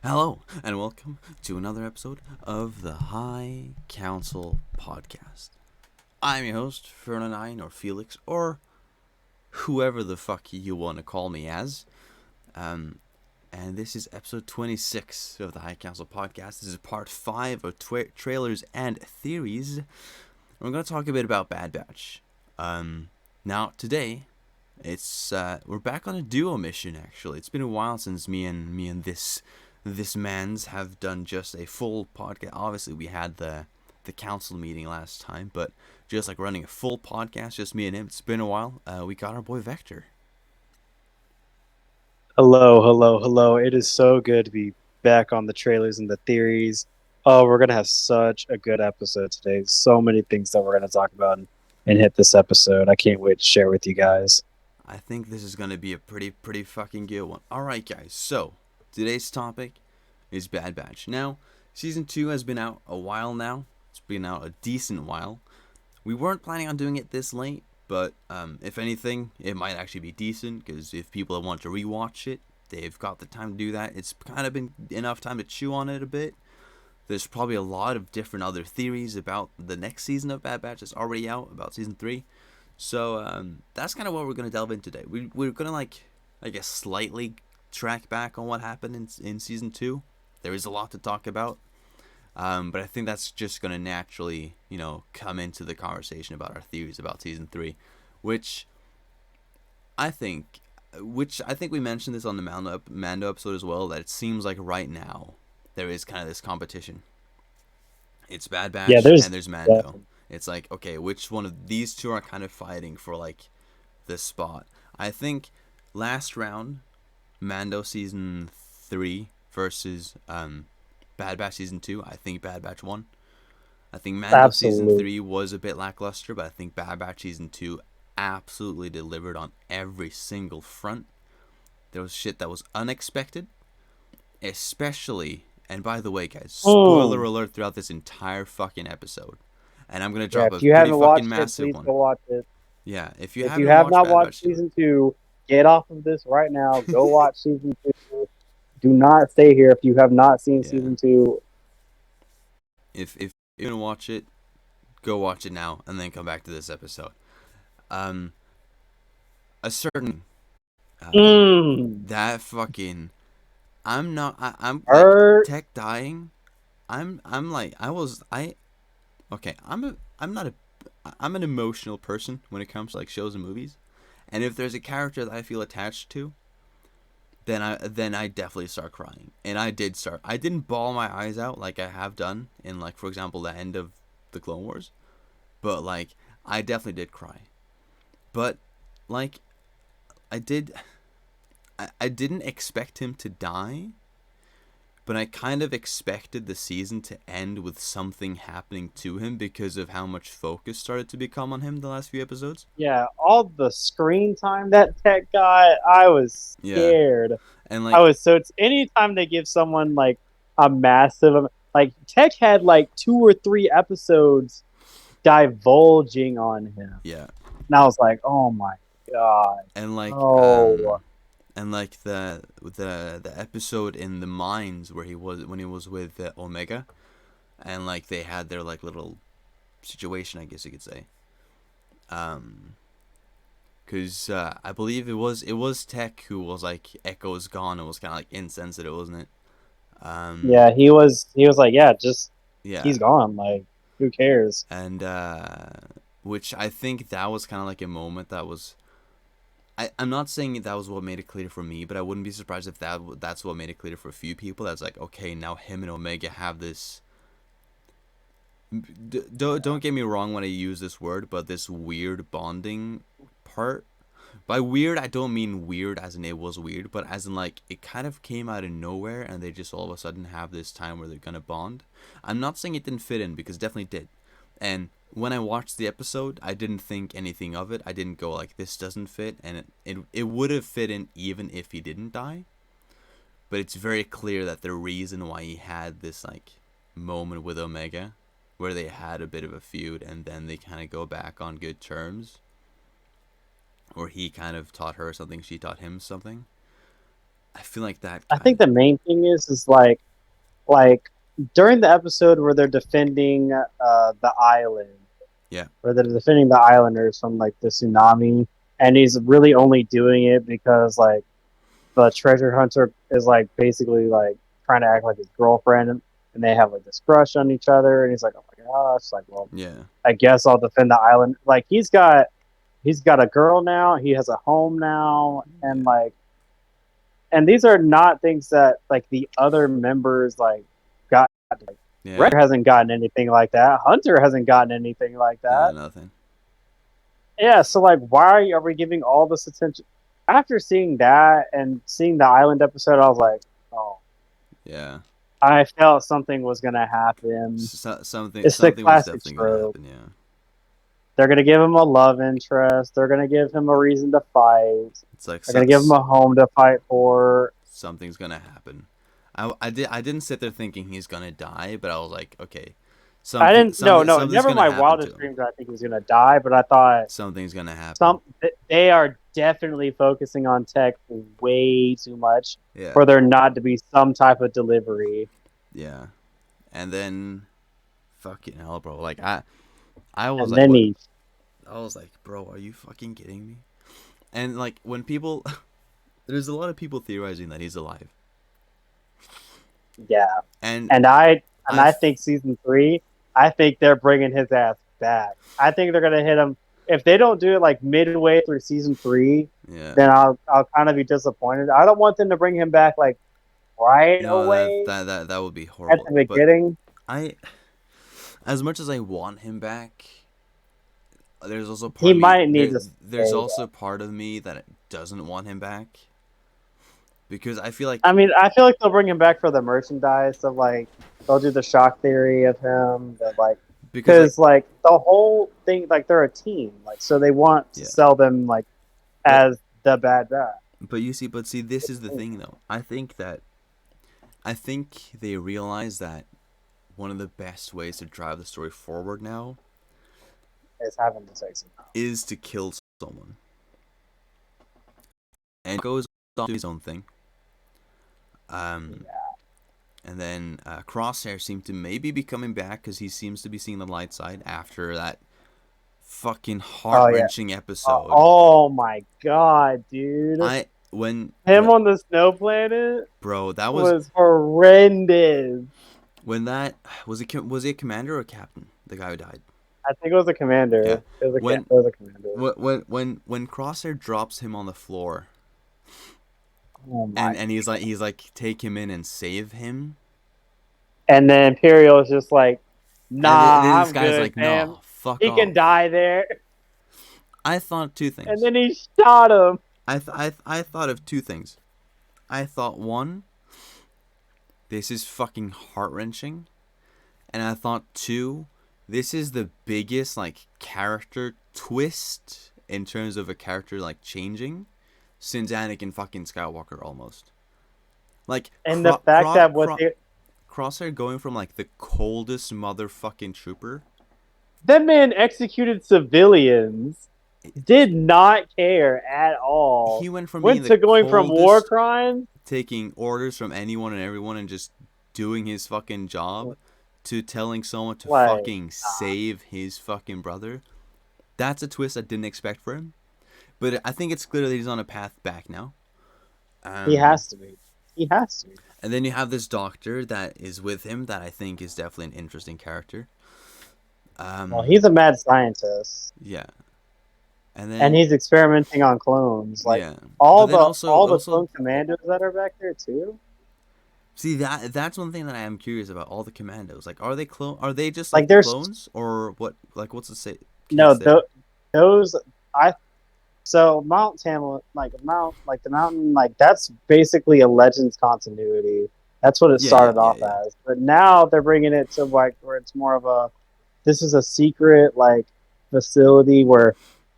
Hello, and welcome to another episode of the High Council Podcast. I'm your host, Fernandine, or Felix, or whoever the fuck you want to call me as. Um, and this is episode 26 of the High Council Podcast. This is part 5 of trailers and theories. We're going to talk a bit about Bad Batch. Now, today, it's we're back on a duo mission. Actually, it's been a while since me and this man's have done just a full podcast. Obviously, we had the council meeting last time, but just like running a full podcast, just me and him. It's been a while. We got our boy Vector. Hello, hello, hello. It is so good to be back on the trailers and the theories. Oh, we're going to have such a good episode today. So many things that we're going to talk about and hit this episode. I can't wait to share with you guys. I think this is gonna be a pretty fucking good one. All right, guys. So today's topic is Bad Batch. Now, season 2 has been out a while now. It's been out a decent while. We weren't planning on doing it this late, but if anything, it might actually be decent because if people want to rewatch it, they've got the time to do that. It's kind of been enough time to chew on it a bit. There's probably a lot of different other theories about the next season of Bad Batch that's already out, about season 3. So that's kind of what we're going to delve into today. We're going to, I guess, slightly track back on what happened in season 2. There is a lot to talk about. But I think that's just going to naturally, come into the conversation about our theories about season 3, which I think, we mentioned this on the Mando episode as well, that it seems like right now there is kind of this competition. It's Bad Yeah, Batch there's and there's uh, Mando. It's like, okay, which one of these two are kind of fighting for like this spot? I think last round, Mando season 3 versus Bad Batch season 2. I think Bad Batch won. I think Mando season absolute. 3 was a bit lackluster, but I think Bad Batch season 2 absolutely delivered on every single front. There was shit that was unexpected, especially, and by the way, guys, spoiler Mm. alert throughout this entire fucking episode. And I'm gonna Yeah, drop if a you pretty haven't fucking watched it, massive please one. go watch it. Yeah, if you If you haven't have watched not Bad watched Batch, season 2, get off of this right now. Go watch season 2. Do not stay here if you have not seen yeah, season 2. if you're gonna watch it, go watch it now and then come back to this episode. Um, a certain Mm. that fucking I'm like Hurt. Tech dying. I'm like I okay. I'm not a I'm an emotional person when it comes to like shows and movies, and if there's a character that I feel attached to, then I definitely start crying, and I did start. I didn't bawl my eyes out like I have done in, like, for example, the end of the Clone Wars, but like I definitely did cry. But like I did, I didn't expect him to die, but I kind of expected the season to end with something happening to him because of how much focus started to become on him the last few episodes. Yeah, all the screen time that Tech got, I was Yeah, scared. and I like was so it's anytime they give someone like a like Tech had like 2 or 3 episodes divulging on him. yeah, And I was like, oh my god. and like No. the episode in the mines where he was when he was with Omega, and like they had their like little situation, I guess you could say. Um, because I believe it was Tech who was like Echo's gone and was kind of like insensitive, wasn't it? Um, Yeah, he was like, yeah, just yeah, he's gone. Like, who cares? and which I think that was kind of like a moment that was. I'm not saying that was what made it clear for me, but I wouldn't be surprised if that's what made it clear for a few people. That's like, okay, now him and Omega have this. Don't get me wrong when I use this word, but this weird bonding part. By weird, I don't mean weird as in it was weird, but as in like it kind of came out of nowhere and they just all of a sudden have this time where they're gonna bond. I'm not saying it didn't fit in because it definitely did. And when I watched the episode, I didn't think anything of it. I didn't go like this doesn't fit, and it would have fit in even if he didn't die. But it's very clear that the reason why he had this like moment with Omega, where they had a bit of a feud and then they kind of go back on good terms, or he kind of taught her something, she taught him something. I feel like that I kind think of the main thing is like during the episode where they're defending the island, yeah, where they're defending the islanders from like the tsunami, and he's really only doing it because like the treasure hunter is like basically like trying to act like his girlfriend, and they have like this crush on each other, and he's like, oh my gosh, like, well, yeah, I guess I'll defend the island. Like he's got a girl now, he has a home now, and yeah, like, and these are not things that like the other members like got. Like yeah, Wrecker hasn't gotten anything like that. Hunter hasn't gotten anything like yeah, that. nothing. Yeah, so like, why are we giving all this attention? After seeing that and seeing the island episode, I was like, oh, Yeah, I felt something was gonna happen. something It's the something was classic definitely gonna trope. happen. Yeah, They're gonna give him a love interest. They're gonna give him a reason to fight. it's like They're gonna give him a home to fight for. something's gonna happen. I didn't sit there thinking he's gonna die, but I was like, okay, I didn't. No, no, something's never gonna my happen to wildest him. dreams. I think he was gonna die, but I thought Something's gonna happen. some they are definitely focusing on tech way too much Yeah, for there not to be some type of delivery. yeah, and then fucking hell, bro. Like I was And like, then what? he, I was like, bro, are you fucking kidding me? And like when people, there's a lot of people theorizing that he's alive, yeah, and and I I've think season 3, I think they're bringing his ass back. I think they're gonna hit him if they don't do it like midway through season 3. yeah. Then I'll kind of be disappointed. I don't want them to bring him back like right No, away that would be at horrible. the But beginning. I, as much as I want him back, there's also part He of me might need to there's stay. also part of me that doesn't want him back because I feel I like mean, I feel like they'll bring him back for the merchandise of like they'll do the shock theory of him, but like because like because like the whole thing, like they're a team, like so they want to yeah. sell them like Well, as the bad guy. but see, this is the thing though. I think they realize that one of the best ways to drive the story forward now Is having the sexy mouth. is to kill someone and goes on to his own thing. Um, Yeah. and then Crosshair seemed to maybe be coming back because he seems to be seeing the light side after that fucking Oh yeah. heart-wrenching episode. Oh my god, dude. I Him on the snow planet bro, that was was horrendous. when that was he a commander or a captain? The guy who died. I think it was a Yeah. commander. When It was a commander. when Crosshair drops him on the floor Oh my. and he's like take him in and save him. And then Imperial is just like, And nah, this I'm guy's good, like, man. no, fuck He can off. die there. I thought two And things. then he shot him. I thought of two things. I thought one, this is fucking heart wrenching, and I thought two, this is the biggest like character twist in terms of a character like changing since Anakin fucking Skywalker almost. Like And the fact that Crosshair going from like the coldest motherfucking trooper. that man executed civilians, did not care at all. He went from being Went the to going from war coldest, crimes. taking orders from anyone and everyone and just doing his fucking job, to telling someone to Like, fucking save his fucking brother. That's a twist I didn't expect for him. But I think it's clear that he's on a path back now. he has to be. He has to be. And then you have this doctor that is with him that I think is definitely an interesting character. Well, he's a mad scientist. Yeah. And And then he's experimenting on clones. Like yeah. all But then the clone commandos that are back there too. see that's one thing that I am curious about. All the commandos, like, are they just Like like the there's clones, or what? Like, what's the say? no Case there? those I so Mount Tamlin, like the mountain, like that's basically a Legends continuity. That's what it started off Yeah. as. But now they're bringing it to like where it's more of a this is a secret like facility where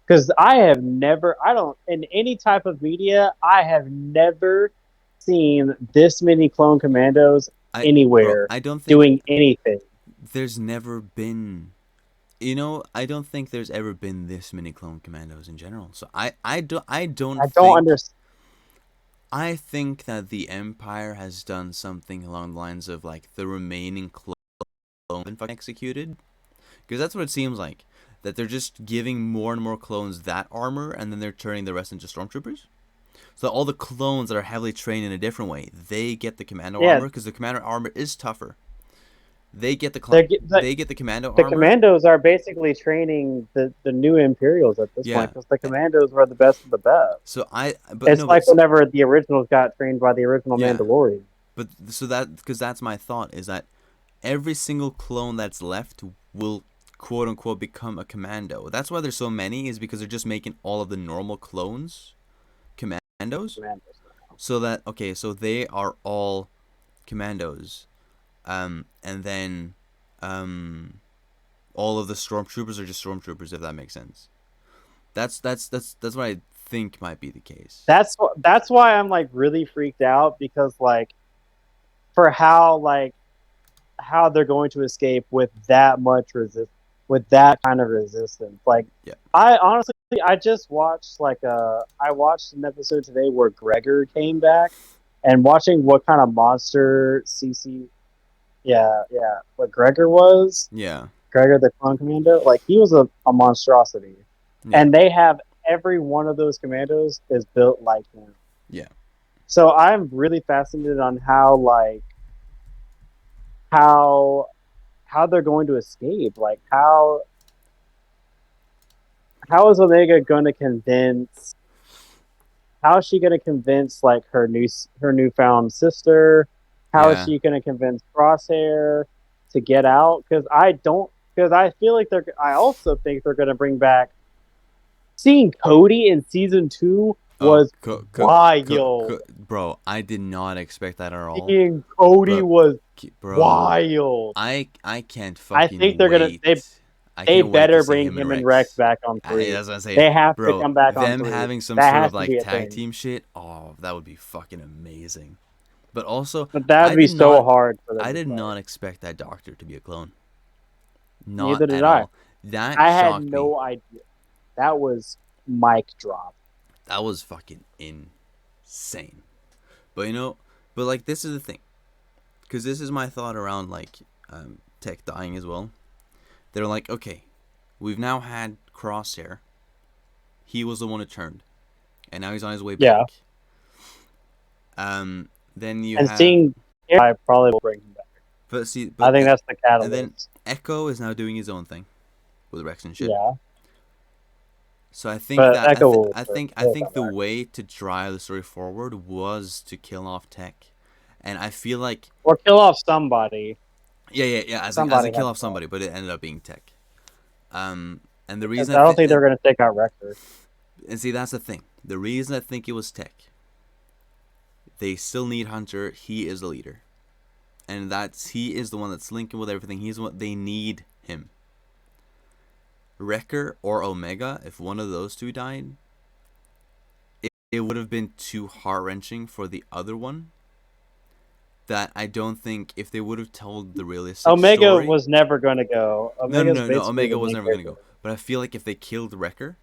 because I don't in any type of media I have never seen this many clone commandos Bro, anywhere I don't think doing anything. there's never been. I don't think there's ever been this many clone commandos in general. So I don't I don't think understand. I think that the Empire has done something along the lines of like the remaining clones been fucking executed, because that's what it seems like. That they're just giving more and more clones that armor, and then they're turning the rest into stormtroopers. So all the clones that are heavily trained in a different way, they get the commando Yeah, armor because the commando armor is tougher. They get the they get the commando the armor. commandos are basically training the new Imperials at this point Yeah. because the commandos were the best of the best. So but It's no, like whenever the originals got trained by the original yeah, Mandalorian. but so that because that's my thought is that every single clone that's left will quote unquote become a commando. That's why there's so many, is because they're just making all of the normal clones commandos. Commandos. So that okay, so they are all commandos. And then all of the stormtroopers are just stormtroopers, if that makes sense. That's what I think might be the case. That's why I'm like really freaked out because like for how they're going to escape with that much with that kind of resistance. Like Yeah. I honestly I just watched I watched an episode today where Gregor came back and watching what kind of monster CC what Gregor was. Yeah. Gregor the Clone Commando, like he was a monstrosity. Yeah. And they have every one of those commandos is built like him. Yeah. So I'm really fascinated on how how they're going to escape. Like how is Omega going to convince? How is she going to convince like her newfound sister? How is Yeah. she going to convince Crosshair to get out? Because I feel like they're. I also think they're going to bring back. Seeing Cody in season 2 Oh, was wild. bro, I did not expect that at all. Seeing Cody But was bro, wild. I can't I think fucking they're gonna wait. they I they can't wait to better see bring him and him and Rex Rex. back on 3. That's what I'm saying, They have to bro. come back on Them 3. having some That sort has of to like be a tag thing. team shit. Oh, that would be fucking amazing. But also, But that I would be did so not, hard for them I to did fight. not expect that Doctor to be a clone. Not Neither did at I. all. That I had shocked me. no idea. That was mic drop. That was fucking insane. But but like this is the thing, because this is my thought around like Tech dying as well. They're like, okay, we've now had Crosshair. He was the one who turned, and now he's on his way Yeah. back. Then you And have, seeing I probably will bring him back. but see, I but think that's the and then catalyst. Echo is now doing his own thing with Rex and shit. Yeah. So I think But that Echo will I will come think the back. way to drive the story forward was to kill off Tech, and I feel like Or kill off somebody. yeah, as Somebody in kill has off to die. somebody, but it ended up being Tech. And the Because reason I don't think they're gonna take out Wrecker. and see that's the thing. The reason I think it was Tech. They still need Hunter. He is the leader, and he is the one that's linking with everything. He's what they need him. Wrecker or Omega, if one of those two died, it would have been too heart wrenching for the other one. That I don't think if they would have told the realistic Omega story. was never gonna go. Omega's No. basically the Omega was main never gonna character. go. But I feel like if they killed Wrecker,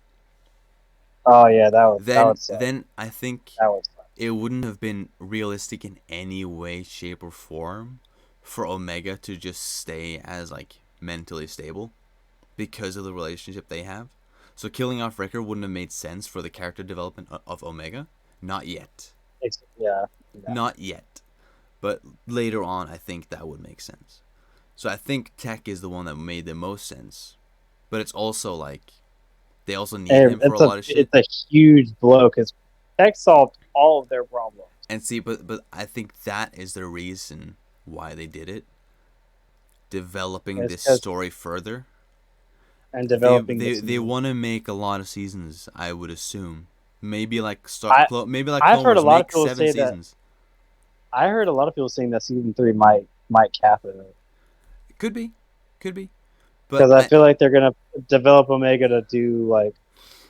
Oh yeah, that would suck. then I think That would suck. it wouldn't have been realistic in any way, shape, or form for Omega to just stay as like mentally stable because of the relationship they have. So killing off Wrecker wouldn't have made sense for the character development of Omega. Not yet. Yeah. Not yet. But later on, I think that would make sense. So I think Tech is the one that made the most sense. But it's also like they also need him for a lot of shit. It's a huge blow because Tech solved all of their problems. And see, but I think that is the reason why they did it. Developing It's this 'cause- story further. and They developing they, this. they want to make a lot of seasons, I would assume. Maybe like maybe like I've Clone heard a Wars, lot of make people 7 say seasons. I heard a lot of people saying that season 3 might cap it Could be. But because I feel like they're gonna develop Omega to do like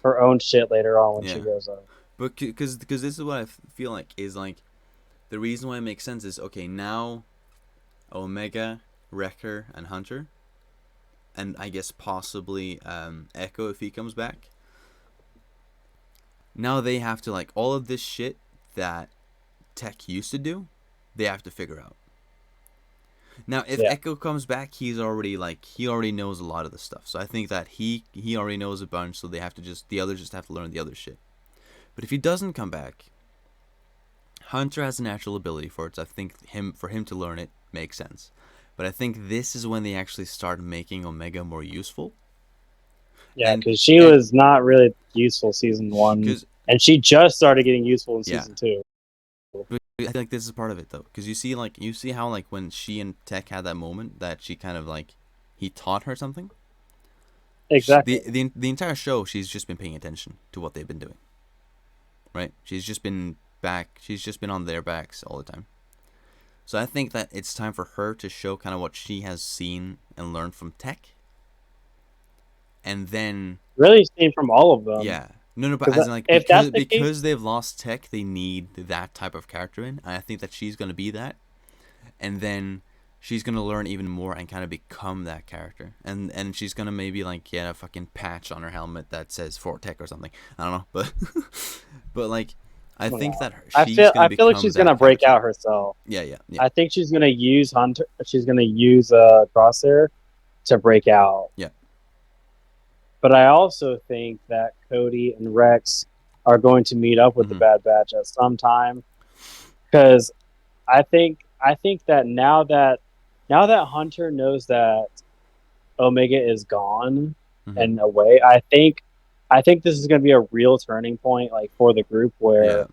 her own shit later on when she grows up. But because this is what I feel like is like the reason why it makes sense is okay now Omega, Wrecker, and Hunter, and I guess possibly Echo if he comes back. Now they have to like all of this shit that Tech used to do, they have to figure out. Now, if Yeah. Echo comes back, he already knows a lot of the stuff. So I think that he already knows a bunch. So the others just have to learn the other shit. But if he doesn't come back, Hunter has a natural ability for it. So I think for him to learn it makes sense. But I think this is when they actually start making Omega more useful. Yeah, And because she and was not really useful season one, because and she just started getting useful in yeah, season two. but I feel like this is part of it though. Because you see how like when she and Tech had that moment that she kind of like he taught her something. Exactly. The entire show, she's just been paying attention to what they've been doing. Right? She's just been back. She's just been on their backs all the time. So I think that it's time for her to show kind of what she has seen and learned from Tech, and then Really seen from all of them. yeah, no, but Because as in like if that's the case, because they've lost Tech, they need that type of character in, and I think that she's gonna be that, and then she's gonna learn even more and kind of become that character, and she's gonna maybe like get a fucking patch on her helmet that says Fort Tech or something. I don't know, but but like I you think know, that she's gonna I feel like become she's gonna that break character. out herself. Yeah, yeah, yeah, I think she's gonna use Hunter. She's gonna use Crosshair to break out. yeah. But I also think that Cody and Rex are going to meet up with the Mm-hmm. Bad Batch at some time because I think that now that Hunter knows that Omega is gone Mm-hmm. and away, I think this is going to be a real turning point, like for the group Yeah.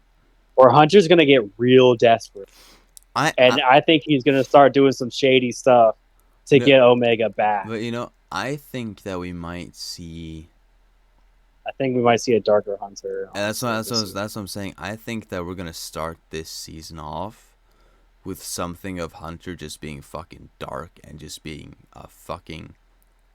where Hunter's going to get real desperate, I and I think he's going to start doing some shady stuff to no, get Omega back. but I think that we might see. I think we might see a darker Hunter, And honestly, this year. that's what I'm saying. I think that we're gonna start this season off with something of Hunter just being fucking dark and just being a fucking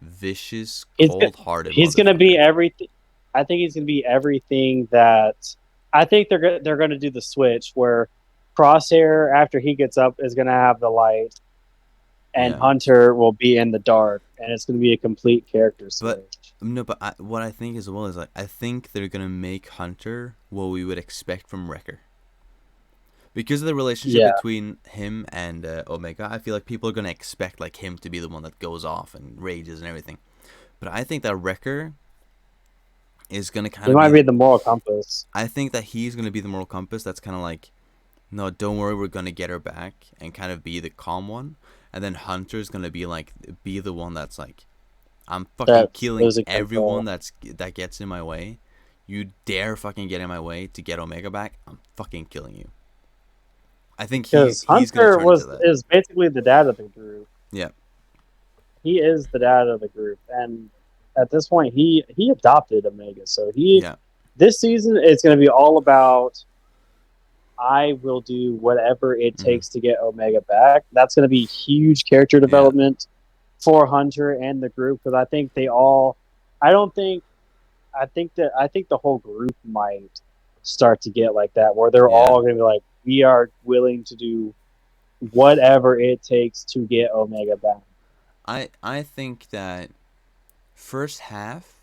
vicious, He's go- cold-hearted he's going to be motherfucker. everything. I think he's going to be everything that. I think they're going to do the switch where Crosshair after he gets up is going to have the light, and Yeah, Hunter will be in the dark, and it's going to be a complete character but switch. no, but what I think as well is like I think they're gonna make Hunter what we would expect from Wrecker. Because of the relationship Yeah, between him and Omega, I feel like people are gonna expect like him to be the one that goes off and rages and everything. But I think that Wrecker is gonna kind he of might be. be the moral compass. I think that he's gonna be the moral compass. That's kind of like, no, don't worry, we're gonna get her back, and kind of be the calm one. And then Hunter's gonna be the one that's like, I'm fucking That's killing losing everyone control. that gets in my way. You dare fucking get in my way to get Omega back? I'm fucking killing you. I think Because he's gonna Hunter turn into that. is basically the dad of the group. Yeah, He is the dad of the group, and at this point, he adopted Omega. So he yeah, this season it's going to be all about I will do whatever it mm-hmm. takes to get Omega back. That's going to be huge character Yeah, development for Hunter and the group because I think they all. I don't think. I think the whole group might start to get like that, where they're yeah. all going to be like, we are willing to do whatever it takes to get Omega back. I think that first half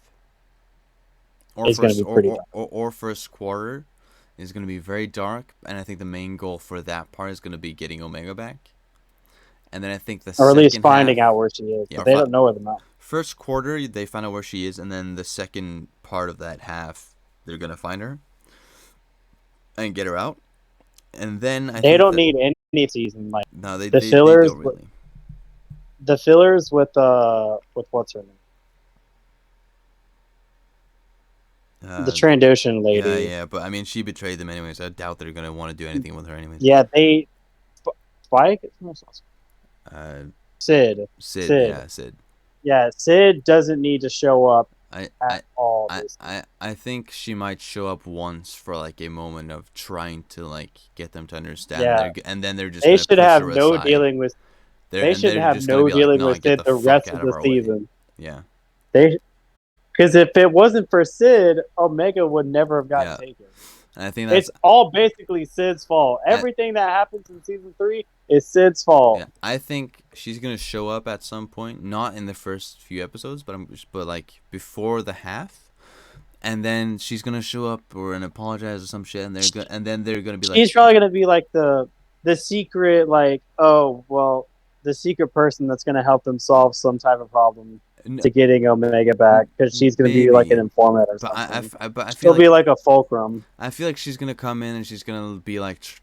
It's going to be pretty dark. or first quarter is going to be very dark, and I think the main goal for that part is going to be getting Omega back. And then I think the Or at least second finding half, out where she is yeah, because they don't know where the mountain. first quarter they find out where she is, and then the second part of that half they're gonna find her and get her out. And then I They think don't that need any season like no, the they fillers. don't really. The fillers with what's her name, the Uh, Trandoshan yeah, lady. yeah, but I mean, she betrayed them anyways. I doubt they're gonna want to do anything with her anyways. Yeah, they Spike. Uh, Sid. Sid, Sid. yeah, Sid. Yeah, Sid doesn't need to show up I, at I, all. This I think she might show up once for like a moment of trying to like get them to understand. yeah, And then they're just they gonna should push have her no aside. dealing with. They're They and should they're have just gonna no be like, dealing no, with get Sid the the fuck rest out of of the our way. season. Yeah, They because if it wasn't for Sid, Omega would never have gotten yeah. taken. And I think that's It's all basically Sid's fault. I Everything that happens in season 3 is Sid's fault. yeah. I think she's gonna show up at some point, not in the first few episodes, but like before the half. and then she's gonna show up and apologize or some shit, and then they're gonna be like, She's probably gonna be like the secret, like, oh well, the secret person that's gonna help them solve some type of problem to getting Omega back, because she's gonna be like an maybe, informant or but something. but I feel She'll like be like a fulcrum. I feel like she's gonna come in and she's gonna be like,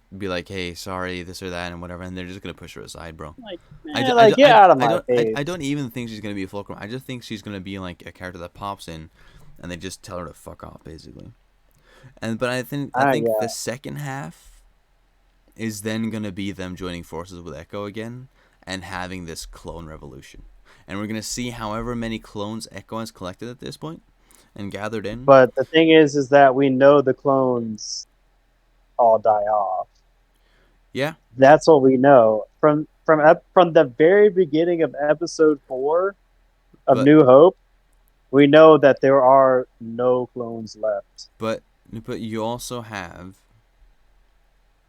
hey, sorry, this or that and whatever, and they're just gonna push her aside, bro. Like, like, get out of my face. I don't even think she's gonna be a fulcrum. I just think she's gonna be like a character that pops in, and they just tell her to fuck off, basically. And but I think Yeah. the second half is then gonna be them joining forces with Echo again and having this clone revolution, and we're gonna see however many clones Echo has collected at this point and gathered in. But the thing is that we know the clones all die off. Yeah, That's what we know from the very beginning of episode 4 of but New Hope. We know that there are no clones left. but you also have.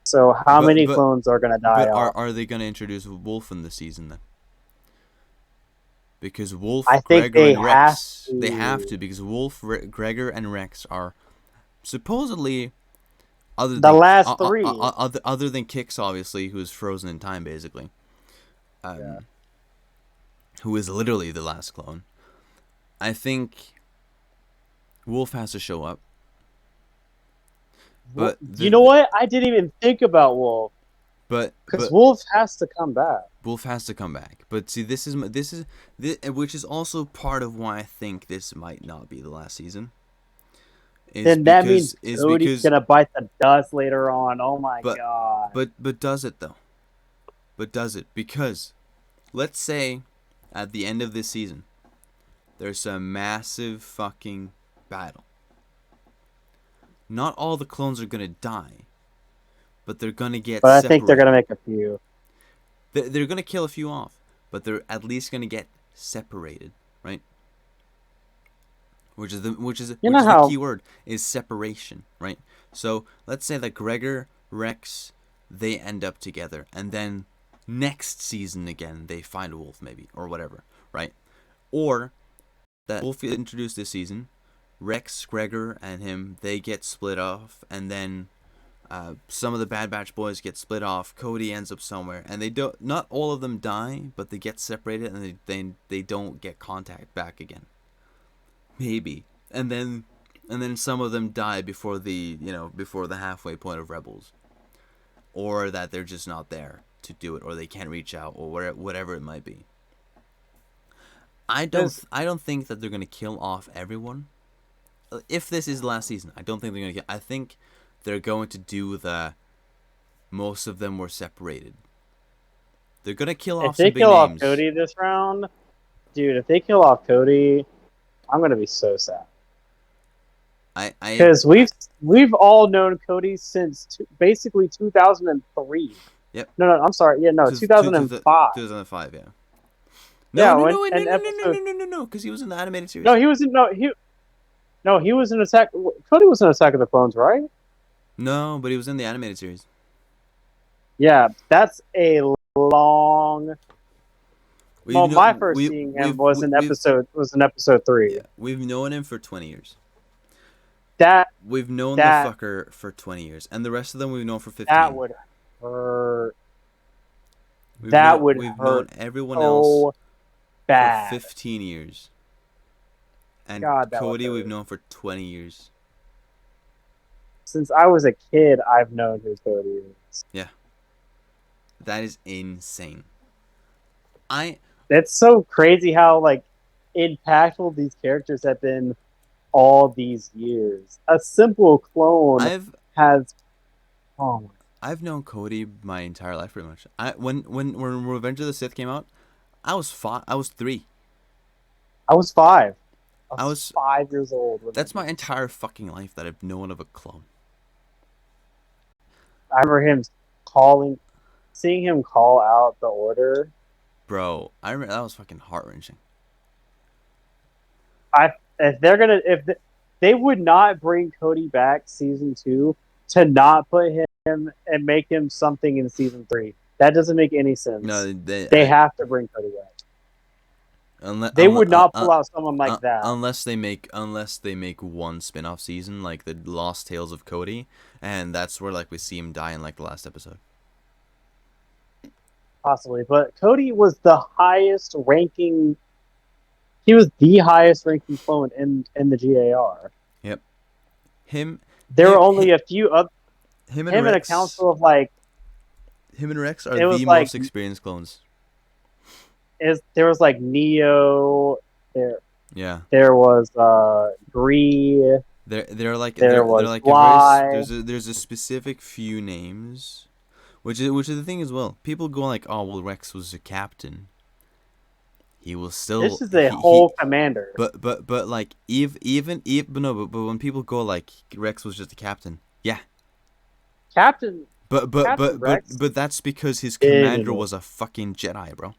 So how many But clones are gonna die off? are they gonna introduce Wolf in the season then? Because Wolf, I think Gregor, they and have Rex, to. they have to, because Wolf, Gregor, and Rex are supposedly The last three. other than Kix, obviously, who is frozen in time, basically, Yeah. who is literally the last clone. I think Wolf has to show up. But You know what? I didn't even think about Wolf. But Because Wolf has to come back. Wolf has to come back. But see, this is which is also part of why I think this might not be the last season. Then that means Cody's gonna bite the dust later on. Oh my god. But does it though? But does it? Because let's say at the end of this season, there's a massive fucking battle. Not all the clones are gonna die, but they're gonna get. But I think they're gonna make a few. They're gonna kill a few off, but they're at least gonna get separated, right? Which is the key word, is separation, right? So let's say that Gregor, Rex, they end up together, and then next season again they find a Wolf maybe or whatever, right? Or that Wolf is introduced this season, Rex, Gregor, and him, they get split off, and then some of the Bad Batch boys get split off. Cody ends up somewhere, and they don't. Not all of them die, but they get separated, and they don't get contact back again. Maybe, and then some of them die before the halfway point of Rebels, or that they're just not there to do it, or they can't reach out, or whatever it might be. I don't think that they're gonna kill off everyone. If this is the last season, I don't think they're gonna kill. I think they're going to do most of them were separated. They're gonna kill off some big names. If they kill off Cody this round, dude, if they kill off Cody, I'm gonna be so sad. Because we've all known Cody since basically 2003. Yep. No, I'm sorry. Yeah, no, 2005. 2005, yeah. No, because he was in the animated series. No, he was in Attack. Cody was in Attack of the Clones, right? No, but he was in the animated series. Yeah, that's a long. My first seeing him was in episode 3. Yeah, we've known him for 20 years. We've known the fucker for 20 years, and the rest of them we've known for 15. That would hurt. We've known everyone else bad. for 15 years. And Cody we've known for 20 years. Since I was a kid, I've known who Cody is. Yeah. That is insane. It's so crazy how impactful these characters have been all these years. A simple clone has. Oh my. I've known Cody my entire life, pretty much. When Revenge of the Sith came out, I was 3. I was 5. I was 5 years old. That's my entire fucking life that I've known of a clone. I remember seeing him call out the order. Bro, I remember that was fucking heart wrenching. If they would not bring Cody back season 2 to not put him and make him something in season 3. That doesn't make any sense. No, they have to bring Cody back. They would not pull out someone like that. unless they make one spin-off season like the Lost Tales of Cody, and that's where like we see him die in like the last episode. Possibly, but Cody was the highest ranking. He was the highest ranking clone in the GAR. Yep. Him. There were only a few other. Him and Him and a Rex. council of like. Him and Rex are It was the like most experienced clones. there was like Neo. Yeah. There was Gree. They're like there they're was like Fly. there's a specific few names, which is the thing as well. People go like, oh well, Rex was a captain. He was still. This is a whole commander. But like but when people go like Rex was just a captain, yeah. Captain. But that's because his commander was a fucking Jedi, bro.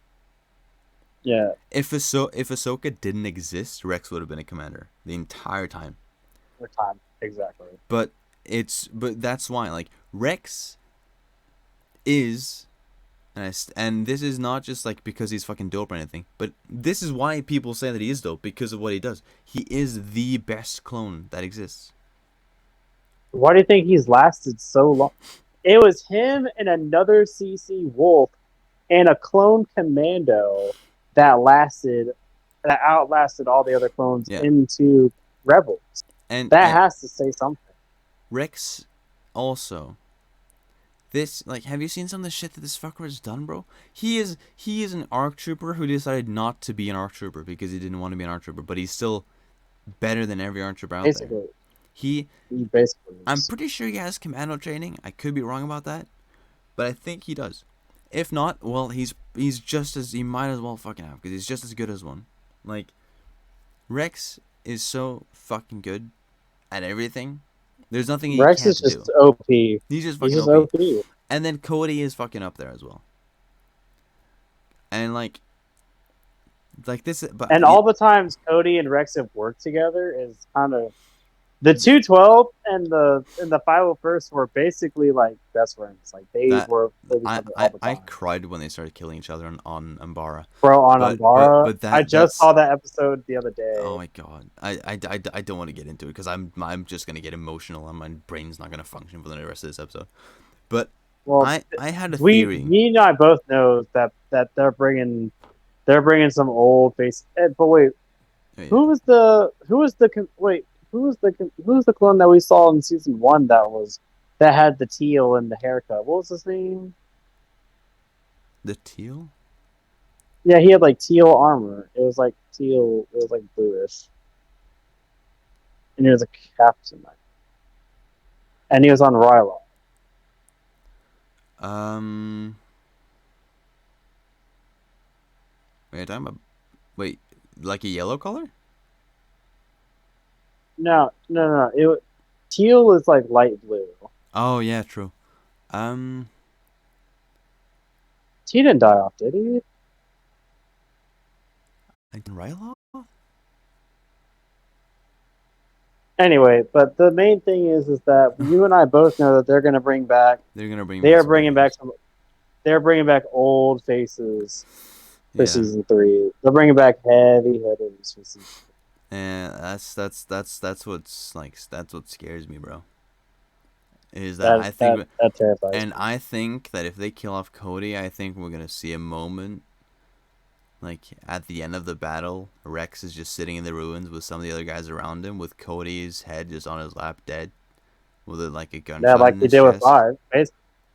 Yeah. If Ahsoka didn't exist, Rex would have been a commander the entire time. Exactly. But that's why like Rex is, and this is not just like because he's fucking dope or anything, but this is why people say that he is dope, because of what he does. He is the best clone that exists. Why do you think he's lasted so long? It was him and another CC Wolf and a clone commando that outlasted all the other clones into Rebels. And that has to say something. Rex also, this, like, have you seen some of the shit that this fucker has done, bro? He is an ARC trooper who decided not to be an ARC trooper because he didn't want to be an ARC trooper, but he's still better than every ARC trooper out there. He basically is. I'm pretty sure he has commando training. I could be wrong about that, but I think he does. If not, well, he might as well fucking have, because he's just as good as one. Like, Rex is so fucking good at everything. There's nothing he Rex can't is just do. OP. He's just fucking OP. And then Cody is fucking up there as well. And like this, but all the times Cody and Rex have worked together is kind of the 212 and the 501st were basically like best friends. Like they were. I cried when they started killing each other on Umbara. Bro, on Umbara. I just saw that episode the other day. Oh my god, I don't want to get into it because I'm just gonna get emotional and my brain's not gonna function for the rest of this episode. But I had a theory. Me and I both know that they're bringing some old face. But wait, who was the clone that we saw in season 1 that had the teal and the haircut? What was his name? The teal? Yeah, he had like teal armor. It was like teal. It was like bluish, and he was a captain. And he was on Ryloth. Wait, like a yellow color? No. Teal is like light blue. Oh yeah, true. He didn't die off, did he? Ryloth? Anyway, but the main thing is that you and I both know that they're going to bring back. They're bringing back old faces for season 3. They're bringing back heavy hitters for season 3. And that's what scares me, bro. Is that that terrifies and me. I think that if they kill off Cody, I think we're gonna see a moment, like at the end of the battle, Rex is just sitting in the ruins with some of the other guys around him, with Cody's head just on his lap, dead, with like a gunshot. Yeah, like in they his did chest. with 5.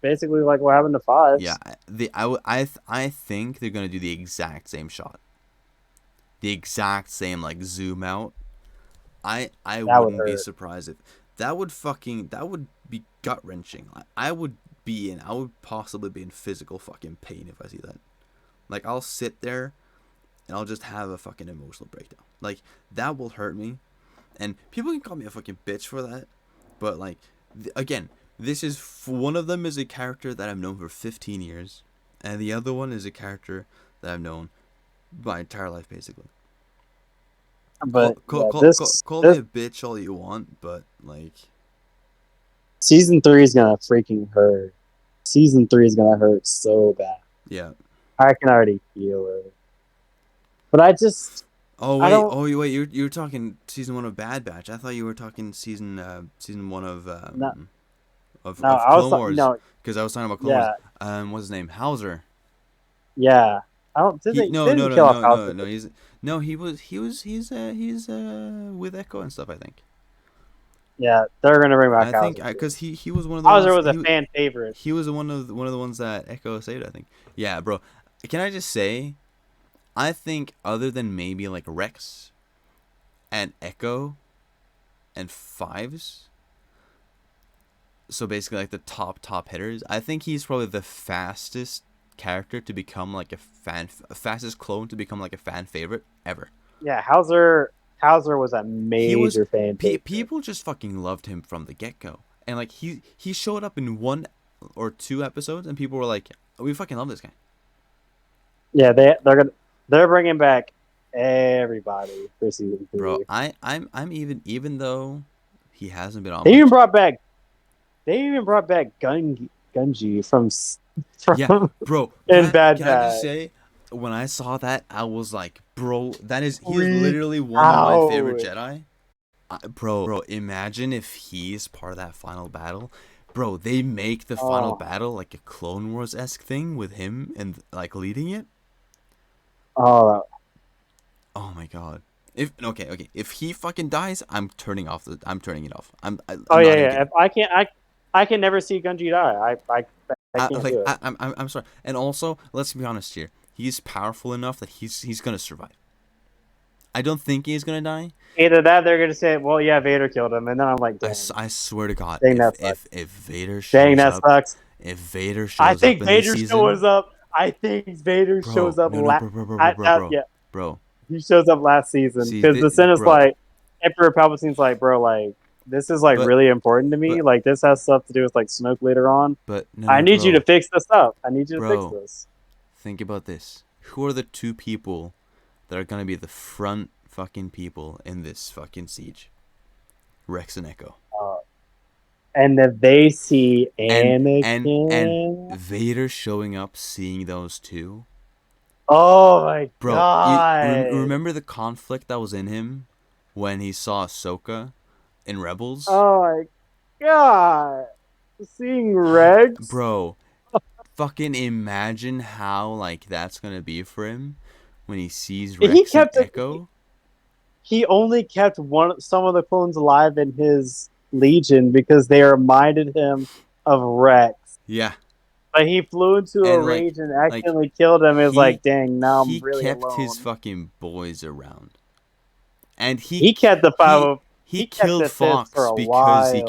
Basically, like what happened to 5. Yeah, I think they're gonna do the exact same shot. The exact same like zoom out. I wouldn't be surprised if that would be gut wrenching. I would possibly be in physical fucking pain if I see that. Like I'll sit there and I'll just have a fucking emotional breakdown. Like that will hurt me, and people can call me a fucking bitch for that. But like again, this is one of them is a character that I've known for 15 years, and the other one is a character that I've known my entire life basically. But call me a bitch all you want, but like season 3 is gonna freaking hurt. Season 3 is gonna hurt so bad. Yeah, I can already feel it. But I just Oh I wait, don't you're talking season 1 of Bad Batch. I thought you were talking season 1 no no of I was Clone Wars, no because I was talking about Clone Wars. yeah What's his name? Hauser. yeah I don't He they no no didn't no kill off no Hauser. no no he's no he's with Echo and stuff, I think. Yeah, they're gonna bring back I think Hauser too. because he was one of the Hauser ones was a fan favorite. he was one of the ones that Echo saved, I think. Yeah, bro. Can I just say, I think other than maybe like Rex and Echo and Fives, so basically like the top hitters, I think he's probably the fastest character to become like fastest clone to become like a fan favorite ever. Yeah, Hauser was a He was major fan favorite. people just fucking loved him from the get-go. And like he showed up in 1 or 2 episodes and people were like, we fucking love this guy. Yeah, they're bringing back everybody for season Bro, 3. I'm even though he hasn't been on They even much. brought back Gunji Yeah, from bro, in that Bad can I just Batch. say, when I saw that, I was like, bro, he is Freak literally one of my favorite out. Jedi. Bro, imagine if he's part of that final battle. Bro, they make the final Oh, battle like a Clone Wars esque thing with him and like leading it. oh, Oh my god. If if he fucking dies, I'm turning it off. oh I'm yeah, not even yeah. kidding. If I can never see Gunji die. I can't do it. I'm sorry. And also, let's be honest here. He's powerful enough that he's gonna survive. I don't think he's gonna die. Either that, they're gonna say, "Well, yeah, Vader killed him," and then I'm like, "Dang, I swear to God, dang that sucks. if Vader Dang shows that up, sucks." if Vader I shows up think in this Vader season, shows up. I think Vader shows bro, up. no, Yeah, bro. he shows up last season See, because the Senate's bro, like, Emperor Palpatine's like, bro, like this is like but really important to me. but Like this has stuff to do with like Snoke later on. I no, need you to bro, fix this up. I need you to fix bro. this. Think about this. Who are the 2 people that are gonna be the front fucking people in this fucking siege? Rex and Echo. Uh, and if they see And Anakin, Vader showing up, seeing those two, oh my bro. You god, remember the conflict that was in him when he saw Ahsoka in Rebels, oh my god, seeing Rex. bro. Fucking imagine how like that's gonna be for him when he sees He Rex and kept it. Echo. He only kept some of the clones alive in his legion because they reminded him of Rex. Yeah, Like he flew into a and rage and like accidentally killed him. It was like, he dang, now I'm he really kept his alone. fucking boys around, and He kept the he he he kept killed the fist for Fox a because while. he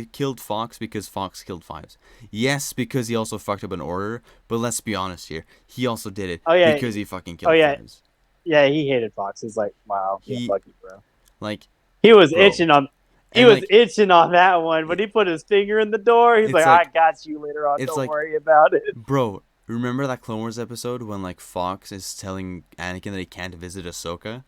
killed Fox because Fox killed Fives. Yes, because he also fucked up an order, but let's be honest here. He also did it Oh yeah, because he fucking oh killed yeah, Fives. yeah. He hated Fox. He's like, wow, yeah, He fuck you, bro. like He was bro, itching on. He and was like itching on that one, but he put his finger in the door. He's it's like, "I like got you later on. it's Don't like worry about it." bro, remember that Clone Wars episode when like Fox is telling Anakin that he can't visit Ahsoka? And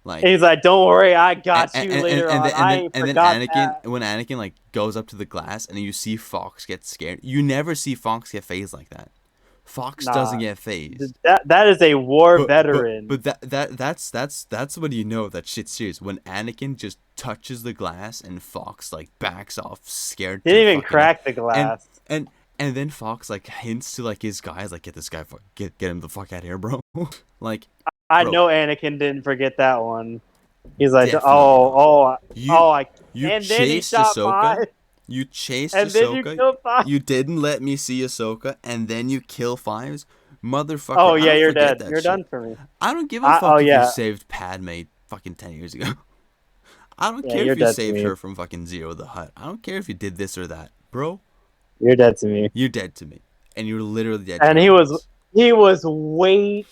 Like he's like, "Don't worry, I got you later on. I ain't and then forgot Anakin that." when Anakin like goes up to the glass and you see Fox get scared. You never see Fox get phased like that. Fox doesn't Nah, get phased. that is a war veteran. But that's when you know that shit's serious. When Anakin just touches the glass and Fox like backs off, scared to Didn't even fucking crack the and glass. and and then Fox like hints to like his guys like get this guy get him the fuck out of here, bro. Like, I bro, know Anakin didn't forget that one. He's like, definitely not. oh, I. You And then he chased shot Ahsoka. five, You chased and then you Ahsoka. killed five. You didn't let me see Ahsoka, and then you kill Fives, motherfucker. Oh I yeah, don't you're forget dead. that You're shit. done for me. I don't give a Oh fuck if you yeah, saved Padme fucking 10 years ago. I don't yeah, care you're if you dead to saved me. her from fucking Zero the Hutt. I don't care if you did this or that, bro. You're dead to me. You're dead to me, and you're literally dead to And everyone else. he was waiting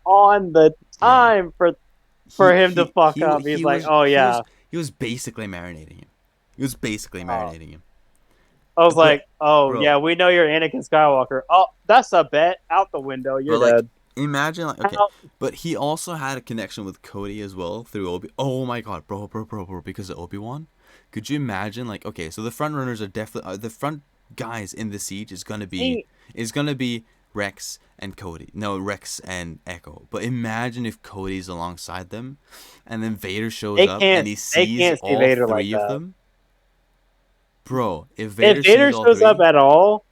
on the Yeah, time for him to fuck up. He's he like, was oh yeah. he was basically marinating him. He was basically Oh. marinating him. I was But like, oh bro, yeah, we know you're Anakin Skywalker. Oh, that's a bet. Out the window. You're but like, dead. imagine like okay, Out. but he also had a connection with Cody as well through Obi. Oh my god, bro, because of Obi-Wan. Could you imagine like okay, so the front runners are definitely the front guys in the siege is gonna be He, is gonna be Rex and Cody. No, Rex and Echo. But imagine if Cody's alongside them, and then Vader shows They up and can't. he They sees can't see all Vader like three of that. them. Bro, if If Vader sees Vader all shows up three, at all,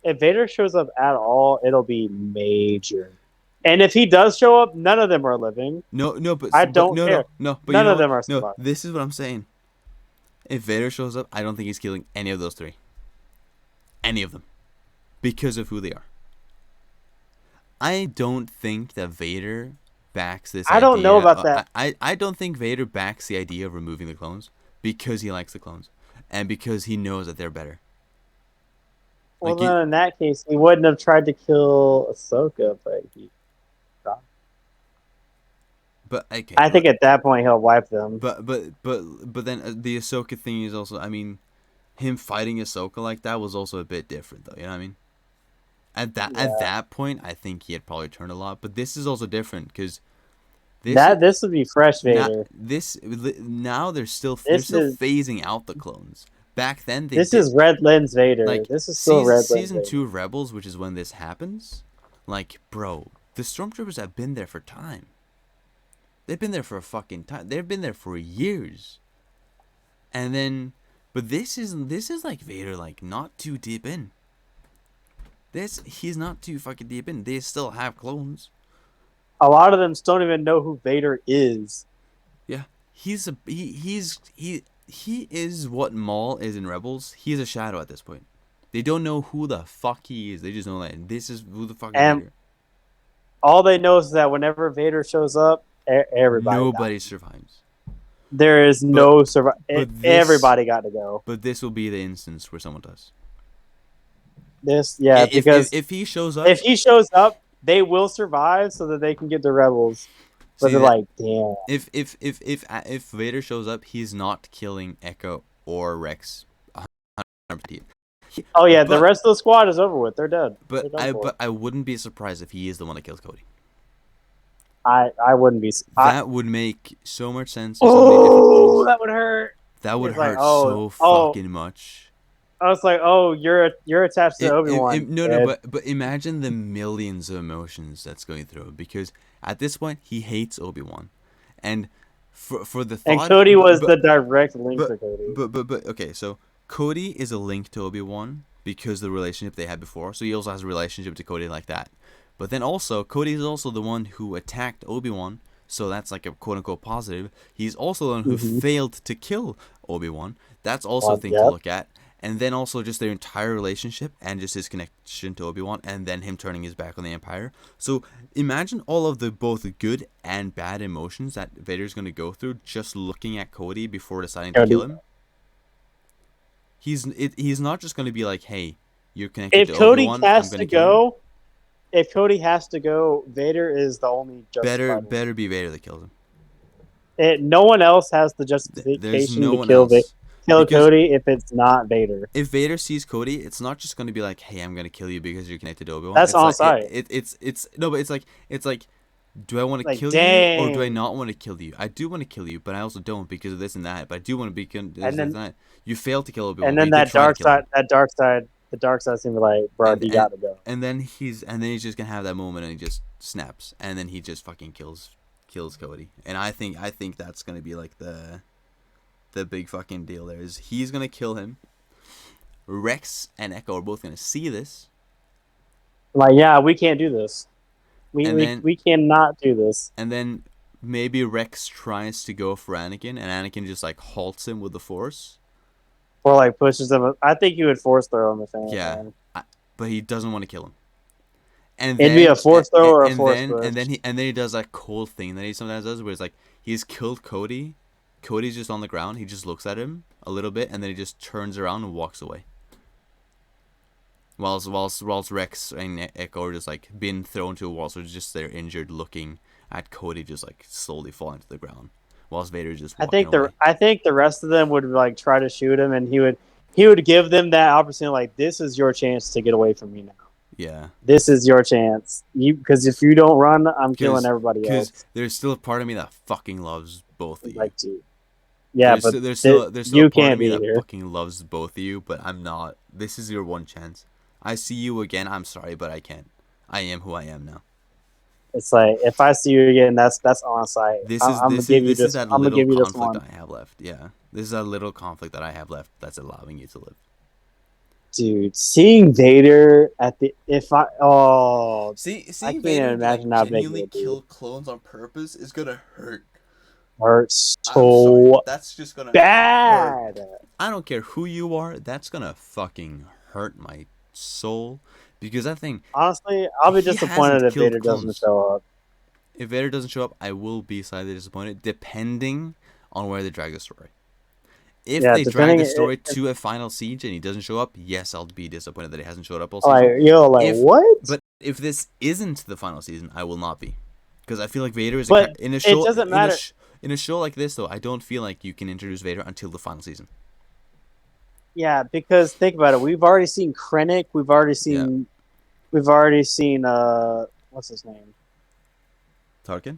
if Vader shows up at all, it'll be major. And if he does show up, none of them are living. no, I but don't no, care. no, no. But you None know of what? them are No, surviving. this is what I'm saying. If Vader shows up, I don't think he's killing any of those three. Any of them, because of who they are. I don't think that Vader backs this I don't know idea. about that. I don't think Vader backs the idea of removing the clones because he likes the clones and because he knows that they're better. Well, Like then in that case, he wouldn't have tried to kill Ahsoka, but he. but okay, I think at that point he'll wipe them. but then the Ahsoka thing is also. I mean, him fighting Ahsoka like that was also a bit different, though. You know what I mean? At Yeah, that point, I think he had probably turned a lot. But this is also different because this is this would be fresh now Vader. now they're This still is phasing out the clones. Back then they this did is Red Lens Vader. like This is still Red Lens season Vader. 2 Rebels, which is when this happens. Like, bro, the stormtroopers have been there for time. They've been there for a fucking time. They've been there for years. And then, but this is like Vader, like not too deep in. He's not too fucking deep in. They still have clones. A lot of them don't even know who Vader is. Yeah, he is what Maul is in Rebels. He's a shadow at this point. They don't know who the fuck he is. They just know that this is who the fuck is And Vader. all they know is that whenever Vader shows up, everybody dies. Nobody survives. There is But no survive. but this Everybody got to go. but this will be the instance where someone does. Yeah, because If he shows up, if he shows up, they will survive so that they can get the rebels. But see they're that like, damn. if Vader shows up, he's not killing Echo or Rex. 100%. Oh yeah, the But rest of the squad is over with. They're dead. They're done for. I wouldn't be surprised if he is the one that kills Cody. I wouldn't be. That would make so much sense in so many different Oh, ways. that would hurt. That would It's like, hurt so fucking much. I was like, oh, you're attached to Obi-Wan. No, but imagine the millions of emotions that's going through it, because at this point he hates Obi-Wan, and for the thought. And Cody was the direct link to Cody. But okay, so Cody is a link to Obi-Wan because of the relationship they had before. So he also has a relationship to Cody like that. But then also Cody is also the one who attacked Obi-Wan, so that's like a quote unquote positive. He's also the one who failed to kill Obi-Wan. That's also a thing to look at. And then also just their entire relationship and just his connection to Obi-Wan, and then him turning his back on the Empire. So imagine all of the both good and bad emotions that Vader's going to go through just looking at Cody before deciding to kill him. He's not just going to be like, hey, you're connected to Obi-Wan, I'm going to kill him. If Cody has to go, Vader is the only justified better be Vader that kills him. No one else has the justification to kill Cody if it's not Vader. If Vader sees Cody, it's not just going to be like, "Hey, I'm going to kill you because you're connected to Obi-Wan." That's on site. It's no, but it's like, do I want to kill dang. you or do I not want to kill you? I do want to kill you, but I also don't because of this and that. But I do want to be this and that. You failed to kill Obi-Wan. And then the dark side seems like, bro, you got to go. And then he's just gonna have that moment and he just snaps and then he just fucking kills Cody. And I think that's gonna be like the big fucking deal there is he's gonna kill him. Rex and Echo are both gonna see this. Like, yeah, we can't do this. We cannot do this. And then maybe Rex tries to go for Anakin and Anakin just like halts him with the Force. Or like pushes him. I think you would force throw him if anything. Yeah, but he doesn't want to kill him. And it'd be a force throw or a force push. And then he does that cool thing that he sometimes does, where it's like he's killed Cody. Cody's just on the ground. He just looks at him a little bit, and then he just turns around and walks away. Whilst Rex and Echo are just like being thrown to a wall, so it's just they're injured, looking at Cody just like slowly falling to the ground. Whilst Vader's just walking away. I think the rest of them would like try to shoot him, and he would give them that opportunity. Like, this is your chance to get away from me now. Yeah. This is your chance. Because if you don't run, I'm killing everybody else. Because there's still a part of me that fucking loves both of you. Like, dude. Yeah, there's still you a part can't of me be that here. fucking loves both of you, but I'm not. This is your one chance. I see you again. I'm sorry, but I can't. I am who I am now. It's like if I see you again, that's on site. This is I'm gonna this give is you this is this. that I'm gonna little give you this conflict one, I have left. Yeah, this is a little conflict that I have left that's allowing you to live. dude. Seeing Vader at the if I oh I Seeing can't even Vader imagine like how big it genuinely would be. kill clones on purpose is gonna hurt. Hurts I'm sorry, so that's just gonna hurt. bad. I don't care who you are, that's gonna fucking hurt my soul because that thing Honestly, I'll be he disappointed hasn't if Vader killed doesn't clones. show up. If Vader doesn't show up, I will be slightly disappointed, depending on where they drag the story. If Yeah, they drag depending. the story to a final siege and he doesn't show up, yes, I'll be disappointed that he hasn't showed up all Like season. like If what? but if this isn't the final season, I will not be, because I feel like Vader is But in a it show doesn't matter. in a show like this though. I don't feel like you can introduce Vader until the final season. Yeah, because think about it. We've already seen Krennic. Yeah, We've already seen what's his name? Tarkin.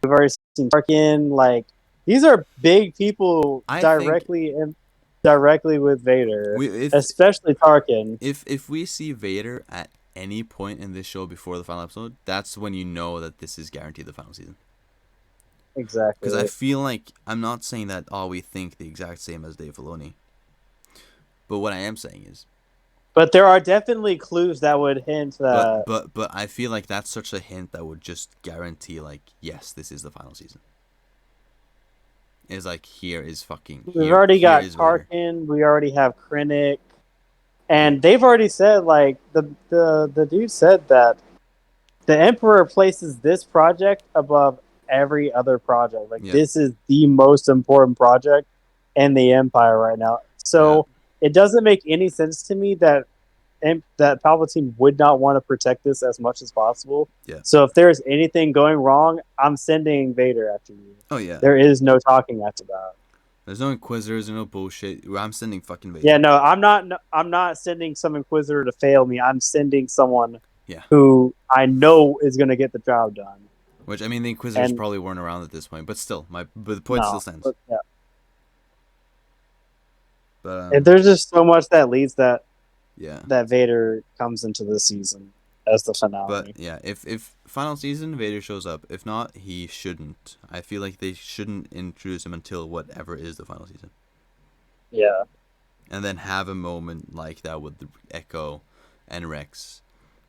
We've already seen Tarkin. Like these are big people I think directly with Vader, we especially Tarkin. if we see Vader at any point in this show before the final episode, that's when you know that this is guaranteed the final season. Because I Exactly. feel like I'm not saying that we think the exact same as Dave Filoni, but what I am saying is, But there are definitely clues that would hint but that but but I feel like that's such a hint that would just guarantee like yes, this is the final season. Is like we've already here got is Vader. Tarkin. We already have Krennic, Yeah, and they've already said like the dude said that the Emperor places this project above every other project. Like yeah, this is the most important project in the Empire right now. yeah, So it doesn't make any sense to me that Palpatine would not want to protect this as much as possible. yeah. So if there's anything going wrong, I'm sending Vader after you. Oh yeah. There is no talking after that. There's no Inquisitors, no bullshit. I'm sending fucking Yeah, Vader. no, I'm not. No, I'm not sending some Inquisitor to fail me. I'm sending someone Yeah. who I know is going to get the job done. Which I mean, the Inquisitors And probably weren't around at this point, but still, but the point still no, stands. but yeah, But and there's just so much that leads yeah. that Vader comes into the season as the But finale. yeah, if final season Vader shows up, if not, he shouldn't. I feel like they shouldn't introduce him until whatever is the final season, Yeah, and then have a moment like that with Echo and Rex,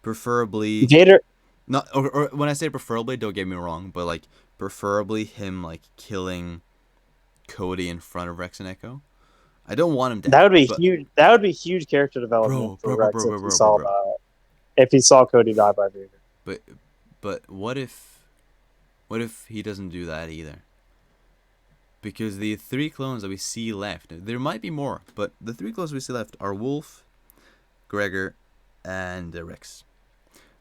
preferably Vader. not. Or when I say preferably, don't get me wrong, but like preferably him like killing Cody in front of Rex and Echo. I don't want him dead, That would be but huge. That would be huge character development bro, for bro, bro, Rex bro, bro, if he bro, bro, saw bro. that. If he saw Cody die by Vader. But what if he doesn't do that either? Because the three clones that we see left, there might be more, but the three clones we see left are Wolf, Gregor, and Rex.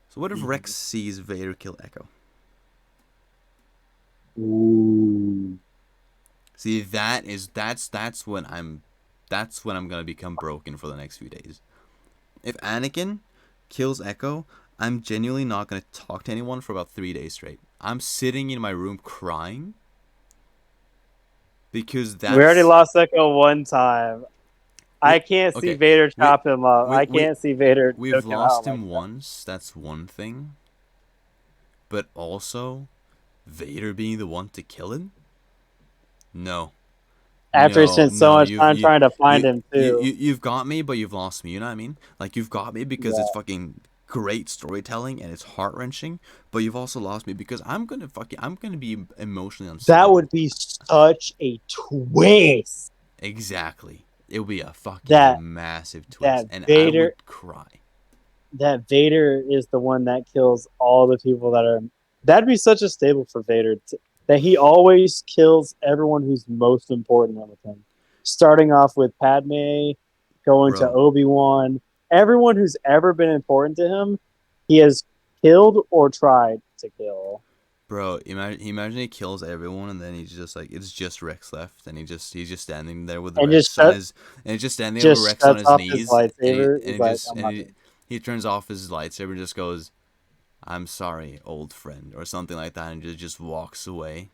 So what if Rex sees Vader kill Echo? Ooh. See, that's when I'm gonna become broken for the next few days. If Anakin kills Echo, I'm genuinely not gonna talk to anyone for about 3 days straight. I'm sitting in my room crying because We already that's lost Echo one time. I can't see okay. Vader We chop him up. we I we can't see Vader we've choke him out lost like him that. once. That's one thing. But also, Vader being the one to kill him? No, After he spent so no. much time trying to find him too. You've got me, but you've lost me. You know what I mean? Like you've got me because it's Yeah. fucking great storytelling and it's heart wrenching. But you've also lost me because I'm gonna be emotionally That unstable. would be such a twist. Exactly. It would be a That fucking massive twist, that and I Vader would cry. that Vader is the one that kills all the people that are. That'd be such a staple for Vader that he always kills everyone who's most important with him. Starting off with Padme, going to Bro, Obi-Wan, everyone who's ever been important to him, he has killed or tried to kill. imagine he kills everyone, and then he's just like it's just Rex left, and he's just standing there with And just Rex on his and he's just standing there with just Rex on shuts his off his knees, lightsaber. and He's like, I'm not doing he turns off his lightsaber and just goes, "I'm sorry, old friend," or something like that, and just walks away.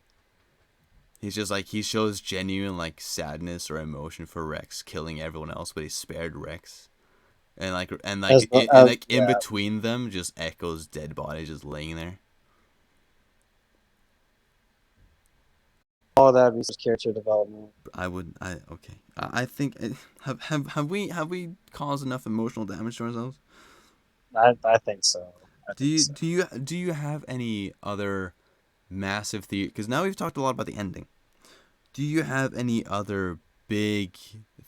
He's just like he shows genuine like sadness or emotion for Rex killing everyone else, but he spared Rex. As, and like in yeah, between them, just Echo's dead body just laying there. all that research character development. I would. I okay. I think have we caused enough emotional damage to ourselves? I think so. I Do think you so. do you have any other massive theory? Because now we've talked a lot about the ending. Do you have any other big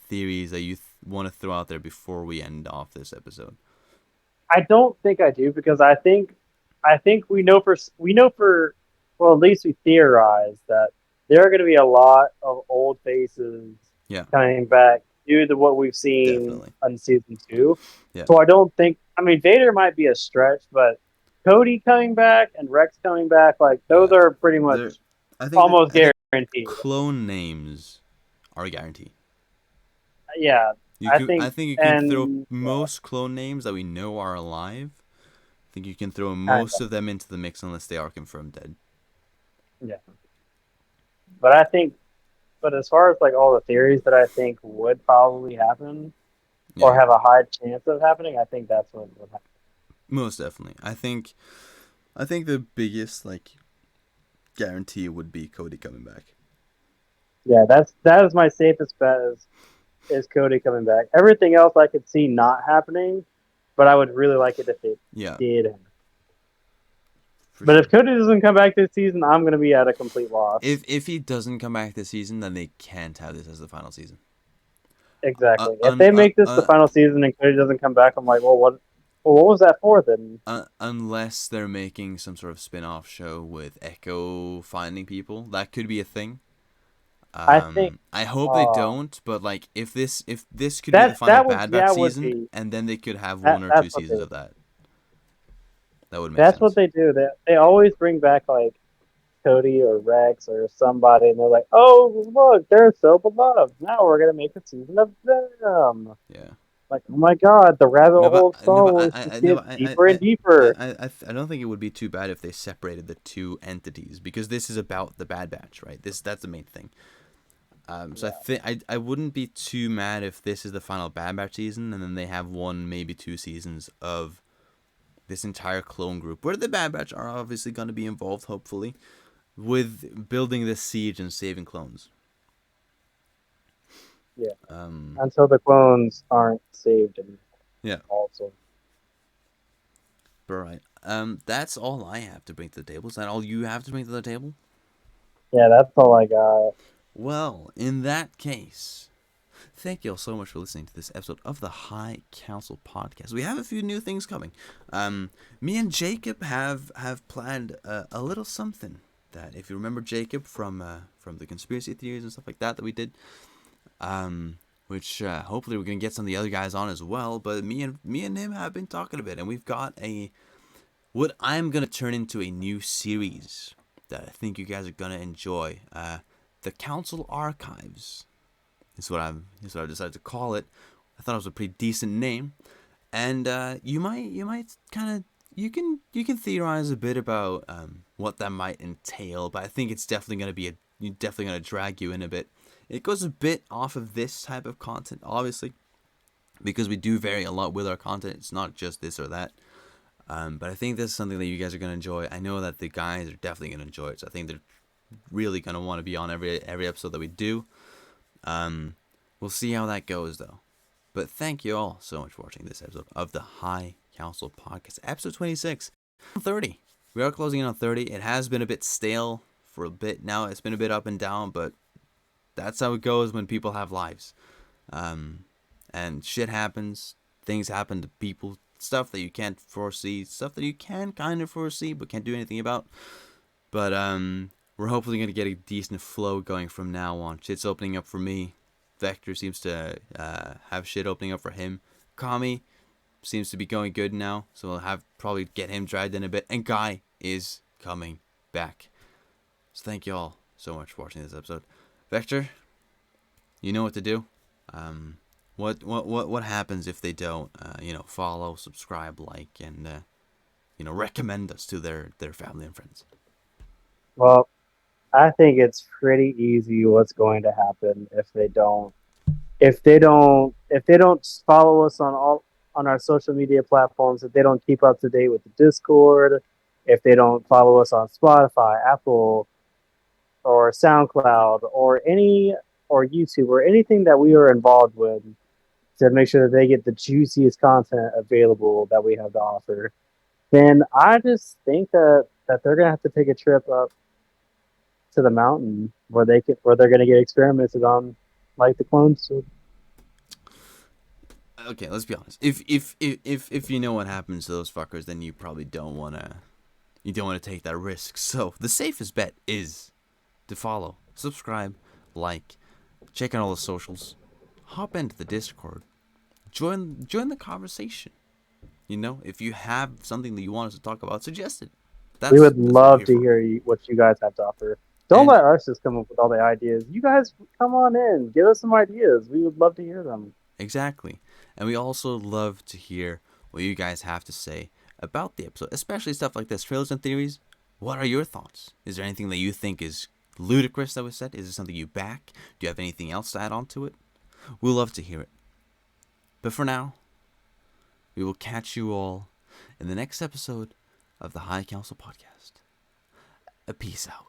theories that you want to throw out there before we end off this episode? I don't think I do because I think we know for well at least we theorize that there are going to be a lot of old faces Yeah, coming back due to what we've seen definitely. on season two. Yeah, So I don't think I mean Vader might be a stretch, but Cody coming back and Rex coming back, like those yeah. are pretty much There, almost I think guaranteed. clone names are a guarantee. Yeah, You I could, think I think you can throw and yeah, most clone names that we know are alive. I think you can throw kind most of of them into the mix unless they are confirmed dead. yeah. But I think but as far as like all the theories that I think would probably happen or Yeah, have a high chance of happening, I think that's what would happen. most definitely. I think the biggest like guarantee would be Cody coming back. Yeah, that is my safest bet is Cody coming back. Everything else I could see not happening, but I would really like it if it Yeah, did happen. for But if sure. Cody doesn't come back this season, I'm gonna be at a complete loss. If he doesn't come back this season, then they can't have this as the final season. Exactly. If they make this the final season and Cody doesn't come back, I'm like, what was that for then? Unless they're making some sort of spin-off show with Echo finding people, that could be a thing. I think I hope they uh, don't, but like if this could be the that final that would Bad Batch yeah would season, be and then they could have one or two that's what seasons they of that, that would make that's what sense. they do. They always bring back like Cody or Rex or somebody, and they're like, "Oh, look, they're so beloved. Now we're gonna make a season of them." Yeah. Like, oh my God, the rabbit No, hole of Star Wars just no, gets deeper and deeper. I don't think it would be too bad if they separated the two entities because this is about the Bad Batch, right? That's the main thing. So Yeah, I wouldn't be too mad if this is the final Bad Batch season and then they have one maybe two seasons of this entire clone group where the Bad Batch are obviously going to be involved, hopefully, with building this siege and saving clones. yeah. Um, Until the clones aren't saved and yeah, also. but right. That's all I have to bring to the table. Is that all you have to bring to the table? Yeah, that's all I got. Well, in that case, thank you all so much for listening to this episode of the High Council Podcast. We have a few new things coming. Me and Jacob have planned a little something that, if you remember Jacob from the conspiracy theories and stuff like that we did, which hopefully we're gonna get some of the other guys on as well. But me and him have been talking a bit, and we've got what I'm gonna turn into a new series that I think you guys are gonna enjoy. The Council Archives is what I've decided to call it. I thought it was a pretty decent name, and you might kind of you can theorize a bit about what that might entail, but I think it's definitely gonna be definitely gonna drag you in a bit. It goes a bit off of this type of content, obviously, because we do vary a lot with our content. It's not just this or that. But I think this is something that you guys are gonna enjoy. I know that the guys are definitely gonna enjoy it, so I think they're really gonna want to be on every episode that we do. Um, we'll see how that goes though. But thank you all so much for watching this episode of the High Council Podcast, episode 26, 30. We are closing in on 30. It has been a bit stale for a bit now. It's been a bit up and down, but that's how it goes when people have lives. And shit happens. Things happen to people. Stuff that you can't foresee. Stuff that you can kind of foresee, but can't do anything about. But we're hopefully going to get a decent flow going from now on. Shit's opening up for me. Vector seems to have shit opening up for him. Kami seems to be going good now, so we'll have probably get him dragged in a bit. And Guy is coming back. So thank you all so much for watching this episode. Vector, you know what to do. What happens if they don't follow, subscribe, like, and recommend us to their family and friends? Well, I think it's pretty easy what's going to happen if they don't follow us on all. on our social media platforms, if they don't keep up to date with the Discord, if they don't follow us on Spotify, Apple, or SoundCloud, or YouTube, or anything that we are involved with, to make sure that they get the juiciest content available that we have to offer, then I just think that they're gonna have to take a trip up to the mountain where they're gonna get experimented on, like the clones. Okay, let's be honest. If you know what happens to those fuckers, then you don't wanna take that risk. So the safest bet is to follow, subscribe, like, check out all the socials, hop into the Discord, join the conversation. You know, if you have something that you want us to talk about, suggest it. We would That's what we're love here to for. hear what you guys have to offer. Don't And let us just come up with all the ideas. You guys come on in, give us some ideas. We would love to hear them. exactly. And we also love to hear what you guys have to say about the episode, especially stuff like this, trailers and theories. What are your thoughts? Is there anything that you think is ludicrous that was said? Is it something you back? Do you have anything else to add on to it? We'll love to hear it. But for now, we will catch you all in the next episode of the High Council Podcast. A peace out.